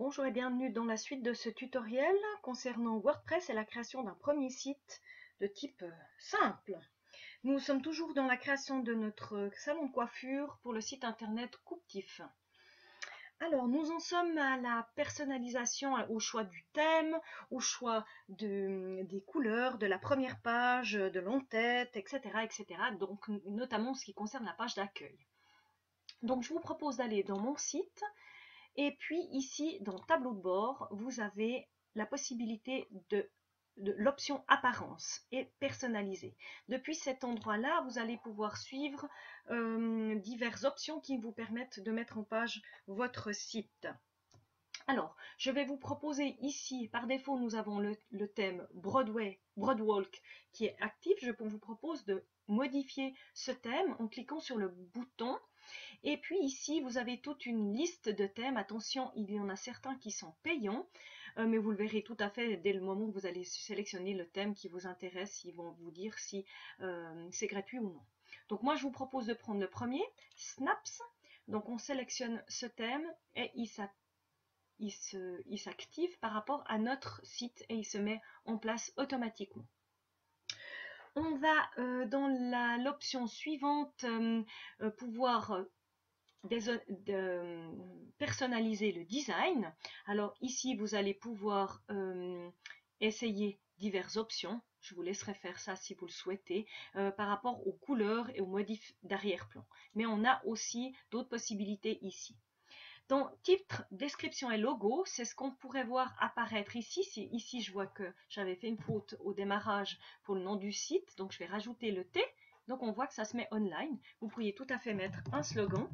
Bonjour et bienvenue dans la suite de ce tutoriel concernant WordPress et la création d'un premier site de type simple. Nous sommes toujours dans la création de notre salon de coiffure pour le site internet Couptif. Alors, nous en sommes à la personnalisation, au choix du thème, au choix des couleurs, de la première page, de l'entête, etc., etc. Donc, notamment ce qui concerne la page d'accueil. Donc, je vous propose d'aller dans mon site. Et puis ici, dans tableau de bord, vous avez la possibilité de l'option apparence et personnaliser. Depuis cet endroit-là, vous allez pouvoir suivre diverses options qui vous permettent de mettre en page votre site. Alors, je vais vous proposer ici, par défaut, nous avons le thème Broadwalk qui est actif. Je vous propose de modifier ce thème en cliquant sur le bouton. Et puis ici, vous avez toute une liste de thèmes. Attention, il y en a certains qui sont payants, mais vous le verrez tout à fait dès le moment où vous allez sélectionner le thème qui vous intéresse. Ils vont vous dire si c'est gratuit ou non. Donc moi, je vous propose de prendre le premier, Snaps. Donc on sélectionne ce thème et il s'active par rapport à notre site et il se met en place automatiquement. On va dans l'option suivante pouvoir personnaliser le design. Alors ici, vous allez pouvoir essayer diverses options. Je vous laisserai faire ça si vous le souhaitez, par rapport aux couleurs et aux modifs d'arrière-plan. Mais on a aussi d'autres possibilités ici. Dans titre, description et logo, c'est ce qu'on pourrait voir apparaître ici. Ici, je vois que j'avais fait une faute au démarrage pour le nom du site. Donc, je vais rajouter le T. Donc, on voit que ça se met online. Vous pourriez tout à fait mettre un slogan.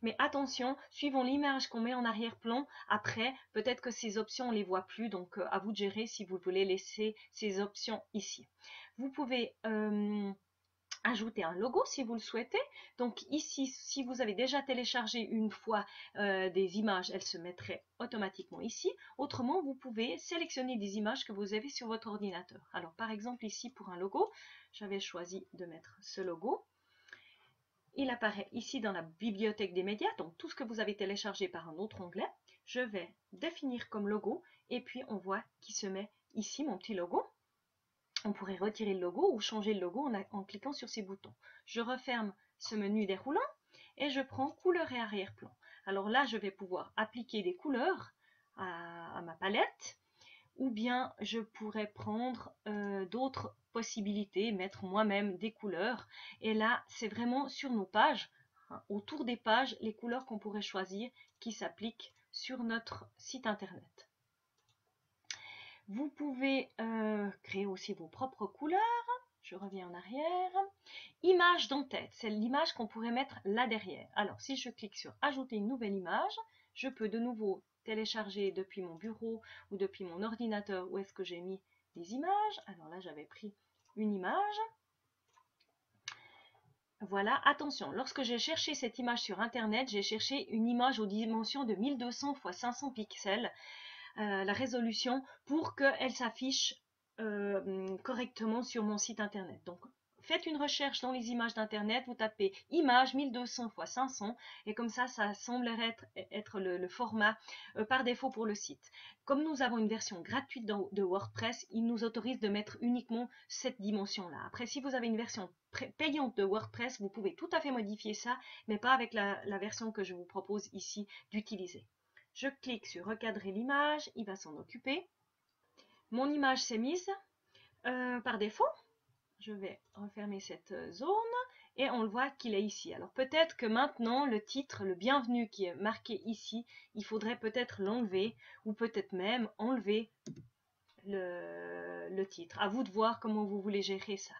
Mais attention, suivant l'image qu'on met en arrière-plan, après, peut-être que ces options, on ne les voit plus. Donc, à vous de gérer si vous voulez laisser ces options ici. Vous pouvez ajouter un logo si vous le souhaitez. Donc ici, si vous avez déjà téléchargé une fois des images, elles se mettraient automatiquement ici. Autrement, vous pouvez sélectionner des images que vous avez sur votre ordinateur. Alors par exemple ici pour un logo, j'avais choisi de mettre ce logo. Il apparaît ici dans la bibliothèque des médias, donc tout ce que vous avez téléchargé par un autre onglet. Je vais définir comme logo et puis on voit qu'il se met ici mon petit logo. On pourrait retirer le logo ou changer le logo en cliquant sur ces boutons. Je referme ce menu déroulant et je prends couleur et arrière-plan. Alors là, je vais pouvoir appliquer des couleurs à ma palette ou bien je pourrais prendre d'autres possibilités, mettre moi-même des couleurs. Et là, c'est vraiment sur nos pages, autour des pages, les couleurs qu'on pourrait choisir qui s'appliquent sur notre site internet. Vous pouvez créer aussi vos propres couleurs. Je reviens en arrière. Image d'entête, c'est l'image qu'on pourrait mettre là derrière. Alors, si je clique sur ajouter une nouvelle image, je peux de nouveau télécharger depuis mon bureau ou depuis mon ordinateur où est-ce que j'ai mis des images. Alors là, j'avais pris une image. Voilà, attention, lorsque j'ai cherché cette image sur Internet, j'ai cherché une image aux dimensions de 1200 x 500 pixels. La résolution pour qu'elle s'affiche correctement sur mon site internet. Donc, faites une recherche dans les images d'internet, vous tapez image 1200 x 500 et comme ça semblerait être le format par défaut pour le site. Comme nous avons une version gratuite de WordPress, il nous autorise de mettre uniquement cette dimension-là. Après, si vous avez une version payante de WordPress, vous pouvez tout à fait modifier ça, mais pas avec la version que je vous propose ici d'utiliser. Je clique sur recadrer l'image, il va s'en occuper. Mon image s'est mise par défaut. Je vais refermer cette zone et on le voit qu'il est ici. Alors peut-être que maintenant le titre, le bienvenu qui est marqué ici, il faudrait peut-être l'enlever ou peut-être même enlever le titre. À vous de voir comment vous voulez gérer ça.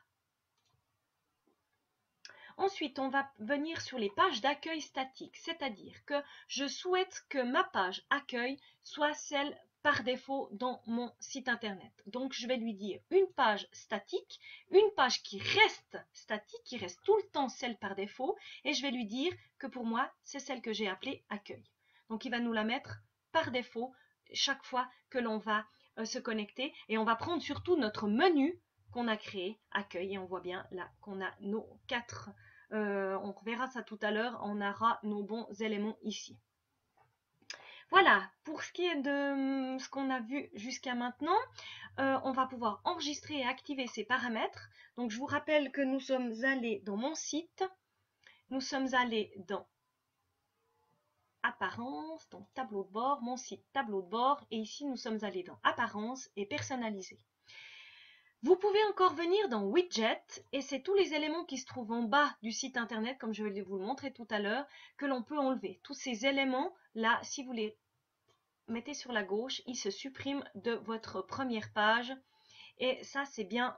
Ensuite, on va venir sur les pages d'accueil statiques, c'est-à-dire que je souhaite que ma page accueil soit celle par défaut dans mon site internet. Donc, je vais lui dire une page statique, une page qui reste statique, qui reste tout le temps celle par défaut, et je vais lui dire que pour moi, c'est celle que j'ai appelée accueil. Donc, il va nous la mettre par défaut chaque fois que l'on va se connecter, et on va prendre surtout notre menu qu'on a créé, accueil, et on voit bien là qu'on a nos 4, on verra ça tout à l'heure, on aura nos bons éléments ici. Voilà, pour ce qui est de ce qu'on a vu jusqu'à maintenant, on va pouvoir enregistrer et activer ces paramètres. Donc je vous rappelle que nous sommes allés dans mon site, nous sommes allés dans Apparence, dans Tableau de bord, mon site Tableau de bord, et ici nous sommes allés dans Apparence et Personnaliser. Vous pouvez encore venir dans Widget, et c'est tous les éléments qui se trouvent en bas du site internet, comme je vais vous le montrer tout à l'heure, que l'on peut enlever. Tous ces éléments-là, si vous les mettez sur la gauche, ils se suppriment de votre première page. Et ça, c'est bien,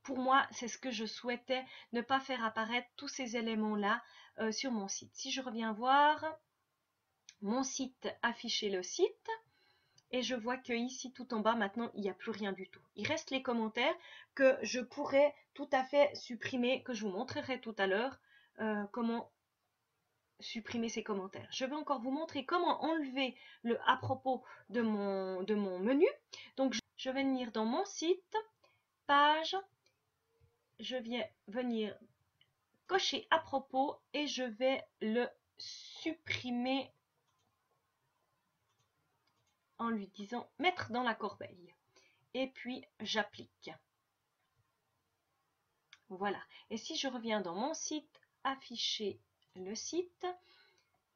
pour moi, c'est ce que je souhaitais, ne pas faire apparaître tous ces éléments-là sur mon site. Si je reviens voir mon site, afficher le site, et je vois que ici, tout en bas, maintenant, il n'y a plus rien du tout. Il reste les commentaires que je pourrais tout à fait supprimer, que je vous montrerai tout à l'heure, comment supprimer ces commentaires. Je vais encore vous montrer comment enlever le à propos de mon menu. Donc je vais venir dans mon site, page, je vais venir cocher à propos et je vais le supprimer en lui disant mettre dans la corbeille. Et puis j'applique. Voilà. Et si je reviens dans mon site, afficher le site,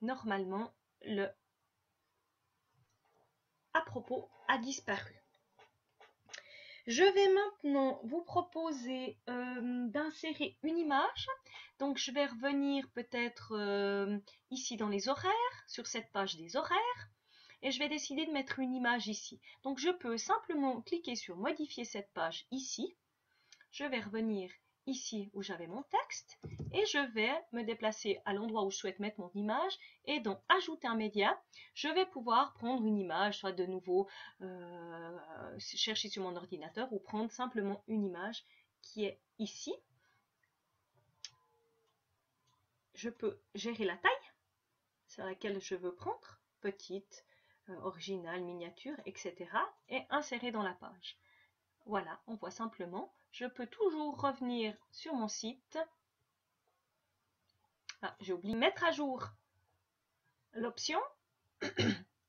normalement le à propos a disparu. Je vais maintenant vous proposer d'insérer une image. Donc je vais revenir peut-être ici dans les horaires, sur cette page des horaires, et je vais décider de mettre une image ici. Donc je peux simplement cliquer sur modifier cette page ici. Je vais revenir ici où j'avais mon texte et je vais me déplacer à l'endroit où je souhaite mettre mon image et dans ajouter un média, je vais pouvoir prendre une image, soit de nouveau chercher sur mon ordinateur ou prendre simplement une image qui est ici. Je peux gérer la taille sur laquelle je veux prendre, petite, originale, miniature, etc. et insérer dans la page. Voilà, on voit simplement. Je peux toujours revenir sur mon site. Ah, j'ai oublié de mettre à jour l'option.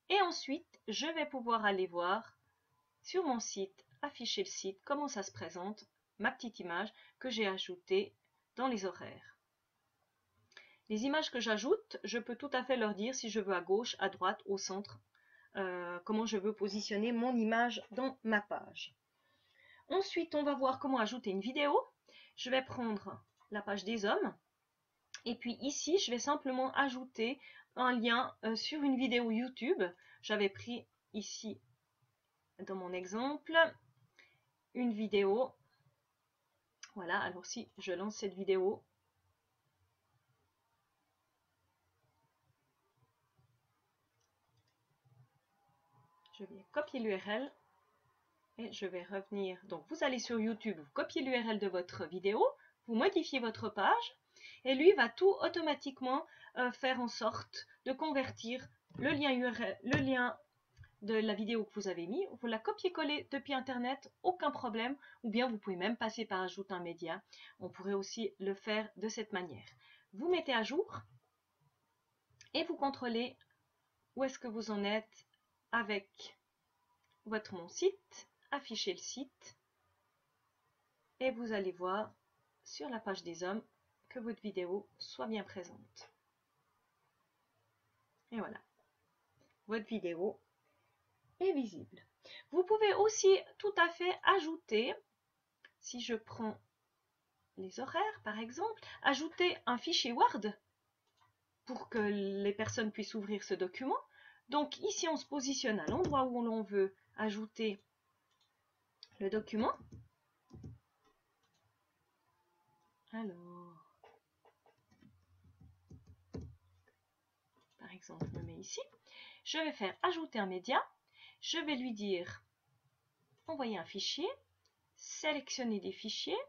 Et ensuite, je vais pouvoir aller voir sur mon site, afficher le site, comment ça se présente, ma petite image que j'ai ajoutée dans les horaires. Les images que j'ajoute, je peux tout à fait leur dire si je veux à gauche, à droite, au centre, comment je veux positionner mon image dans ma page. Ensuite, on va voir comment ajouter une vidéo. Je vais prendre la page des hommes. Et puis ici, je vais simplement ajouter un lien sur une vidéo YouTube. J'avais pris ici, dans mon exemple, une vidéo. Voilà, alors si je lance cette vidéo, je vais copier l'URL. Et je vais revenir. Donc, vous allez sur YouTube, vous copiez l'URL de votre vidéo, vous modifiez votre page, et lui va tout automatiquement faire en sorte de convertir le lien URL, le lien de la vidéo que vous avez mis. Vous la copiez-coller depuis Internet, aucun problème. Ou bien vous pouvez même passer par Ajoute un média. On pourrait aussi le faire de cette manière. Vous mettez à jour et vous contrôlez où est-ce que vous en êtes avec votre mon site. Affichez le site et vous allez voir sur la page des hommes que votre vidéo soit bien présente. Et voilà, votre vidéo est visible. Vous pouvez aussi tout à fait ajouter, si je prends les horaires par exemple, ajouter un fichier Word pour que les personnes puissent ouvrir ce document. Donc ici on se positionne à l'endroit où l'on veut ajouter le document. Alors, par exemple, je me mets ici. Je vais faire ajouter un média. Je vais lui dire envoyer un fichier, sélectionner des fichiers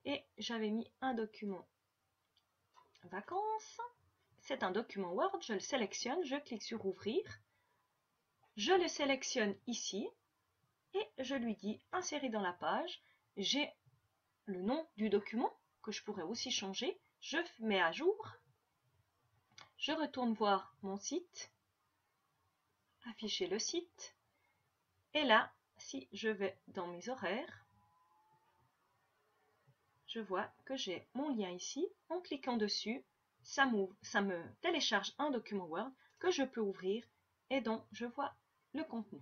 et j'avais mis un document vacances. C'est un document Word, je le sélectionne, je clique sur ouvrir. Je le sélectionne ici et je lui dis insérer dans la page. J'ai le nom du document que je pourrais aussi changer. Je mets à jour. Je retourne voir mon site. afficher le site. Et là, si je vais dans mes horaires, je vois que j'ai mon lien ici. En cliquant dessus, ça me télécharge un document Word que je peux ouvrir et dont je vois le contenu.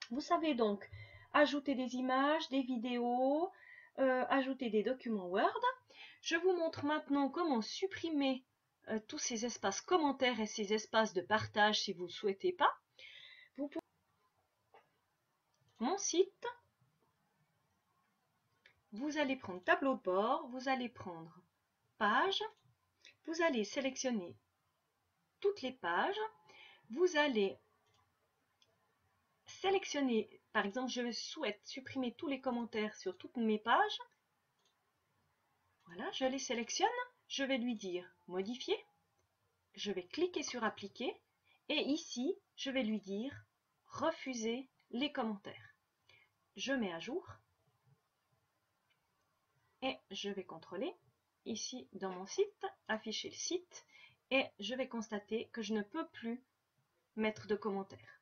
Vous savez donc ajouter des images, des vidéos, ajouter des documents Word. Je vous montre maintenant comment supprimer tous ces espaces commentaires et ces espaces de partage si vous ne souhaitez pas. Mon site, vous allez prendre tableau de bord, vous allez prendre page, vous allez sélectionner toutes les pages, vous allez sélectionner, par exemple, je souhaite supprimer tous les commentaires sur toutes mes pages. Voilà, je les sélectionne, je vais lui dire modifier, je vais cliquer sur appliquer et ici, je vais lui dire refuser les commentaires. Je mets à jour et je vais contrôler ici dans mon site, afficher le site et je vais constater que je ne peux plus mettre de commentaires.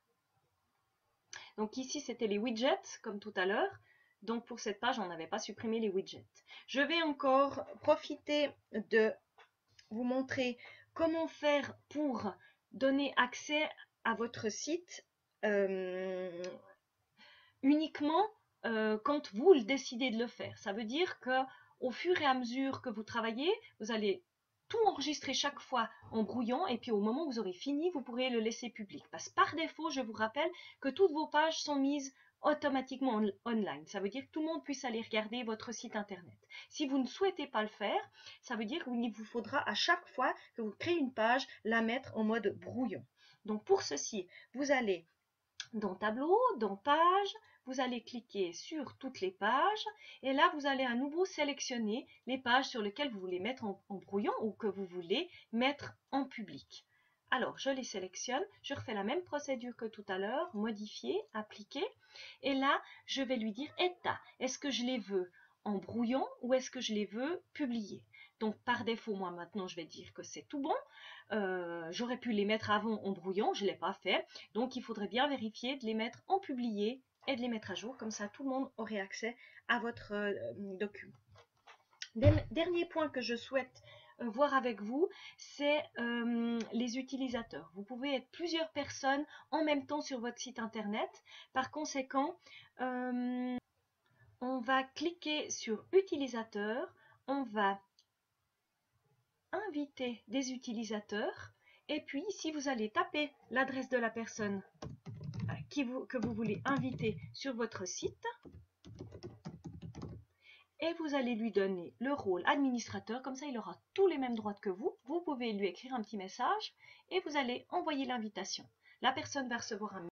Donc ici c'était les widgets comme tout à l'heure, donc pour cette page on n'avait pas supprimé les widgets. Je vais encore profiter de vous montrer comment faire pour donner accès à votre site uniquement quand vous décidez de le faire. Ça veut dire que au fur et à mesure que vous travaillez, vous allez tout enregistrer chaque fois en brouillon et puis au moment où vous aurez fini, vous pourrez le laisser public. Parce que par défaut, je vous rappelle que toutes vos pages sont mises automatiquement online. Ça veut dire que tout le monde puisse aller regarder votre site internet. Si vous ne souhaitez pas le faire, ça veut dire qu'il vous faudra à chaque fois que vous créez une page, la mettre en mode brouillon. Donc pour ceci, vous allez dans tableau, dans page, vous allez cliquer sur toutes les pages et là vous allez à nouveau sélectionner les pages sur lesquelles vous voulez mettre en brouillon ou que vous voulez mettre en public. Alors je les sélectionne, je refais la même procédure que tout à l'heure, modifier, appliquer et là je vais lui dire état, est-ce que je les veux en brouillon ou est-ce que je les veux publier? Donc par défaut, moi maintenant je vais dire que c'est tout bon. J'aurais pu les mettre avant en brouillon, je ne l'ai pas fait. Donc il faudrait bien vérifier de les mettre en publié et de les mettre à jour. Comme ça, tout le monde aurait accès à votre document. Dernier point que je souhaite voir avec vous, c'est les utilisateurs. Vous pouvez être plusieurs personnes en même temps sur votre site internet. Par conséquent, on va cliquer sur utilisateur, on va inviter des utilisateurs et puis si vous allez taper l'adresse de la personne que vous voulez inviter sur votre site et vous allez lui donner le rôle administrateur, comme ça il aura tous les mêmes droits que vous. Vous pouvez lui écrire un petit message et vous allez envoyer l'invitation. La personne va recevoir un